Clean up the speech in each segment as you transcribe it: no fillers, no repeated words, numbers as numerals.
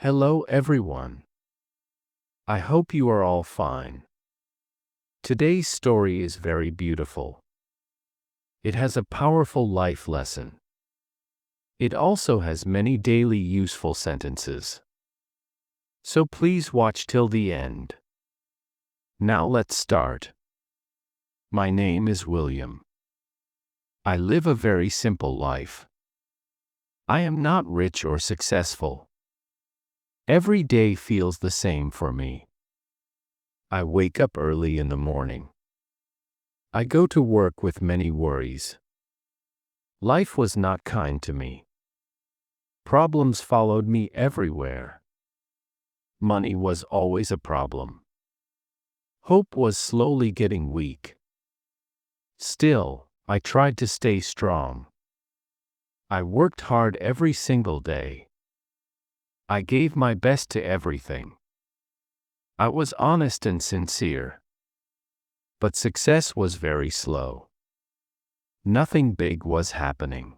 Hello everyone. I hope you are all fine. Today's story is very beautiful. It has a powerful life lesson. It also has many daily useful sentences. So please watch till the end. Now let's start. My name is William. I live a very simple life. I am not rich or successful. Every day feels the same for me. I wake up early in the morning. I go to work with many worries. Life was not kind to me. Problems followed me everywhere. Money was always a problem. Hope was slowly getting weak. Still, I tried to stay strong. I worked hard every single day. I gave my best to everything. I was honest and sincere. But success was very slow. Nothing big was happening.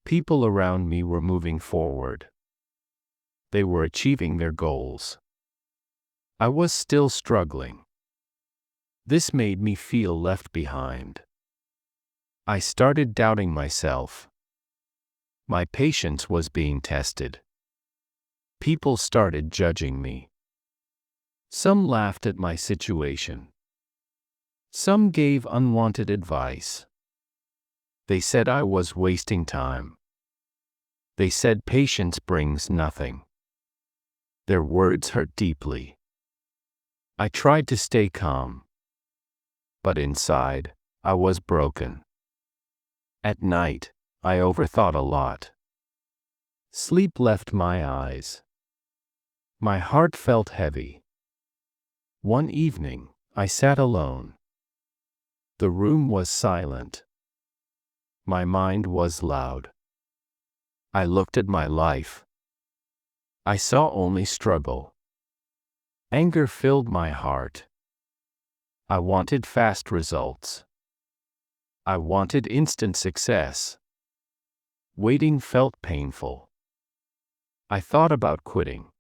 People around me were moving forward. They were achieving their goals. I was still struggling. This made me feel left behind. I started doubting myself. My patience was being tested. People started judging me. Some laughed at my situation. Some gave unwanted advice. They said I was wasting time. They said patience brings nothing. Their words hurt deeply. I tried to stay calm. But inside, I was broken. At night, I overthought a lot. Sleep left my eyes. My heart felt heavy. One evening, I sat alone. The room was silent. My mind was loud. I looked at my life. I saw only struggle. Anger filled my heart. I wanted fast results. I wanted instant success. Waiting felt painful. I thought about quitting.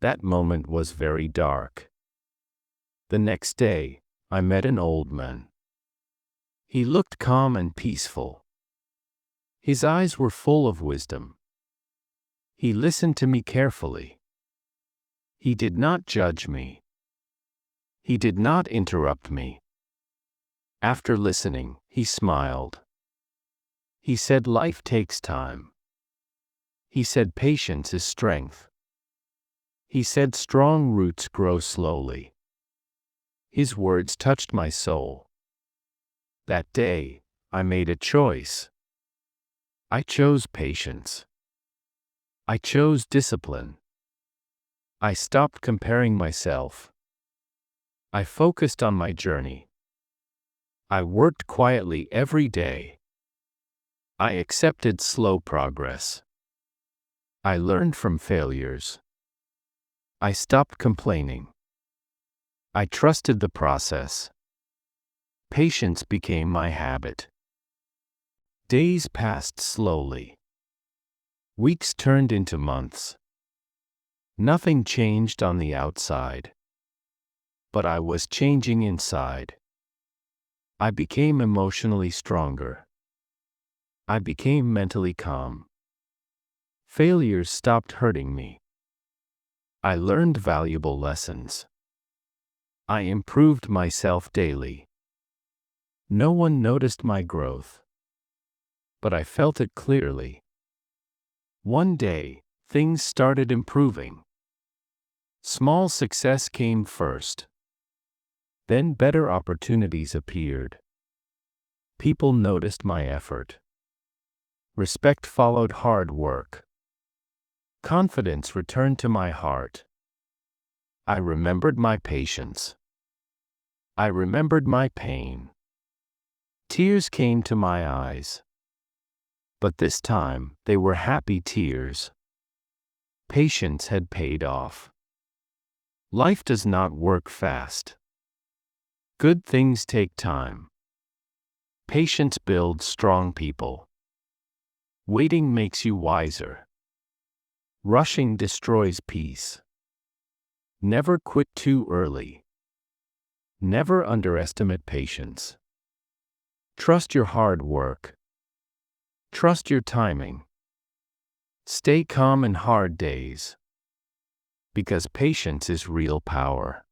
That moment was very dark. The next day, I met an old man. He looked calm and peaceful. His eyes were full of wisdom. He listened to me carefully. He did not judge me. He did not interrupt me. After listening, he smiled. He said life takes time. He said patience is strength. He said strong roots grow slowly. His words touched my soul. That day, I made a choice. I chose patience. I chose discipline. I stopped comparing myself. I focused on my journey. I worked quietly every day. I accepted slow progress. I learned from failures. I stopped complaining. I trusted the process. Patience became my habit. Days passed slowly. Weeks turned into months. Nothing changed on the outside. But I was changing inside. I became emotionally stronger. I became mentally calm. Failures stopped hurting me. I learned valuable lessons. I improved myself daily. No one noticed my growth. But I felt it clearly. One day, things started improving. Small success came first. Then better opportunities appeared. People noticed my effort. Respect followed hard work. Confidence returned to my heart. I remembered my patience. I remembered my pain. Tears came to my eyes. But this time, they were happy tears. Patience had paid off. Life does not work fast. Good things take time. Patience builds strong people. Waiting makes you wiser. Rushing destroys peace. Never quit too early. Never underestimate patience. Trust your hard work. Trust your timing. Stay calm in hard days. Because patience is real power.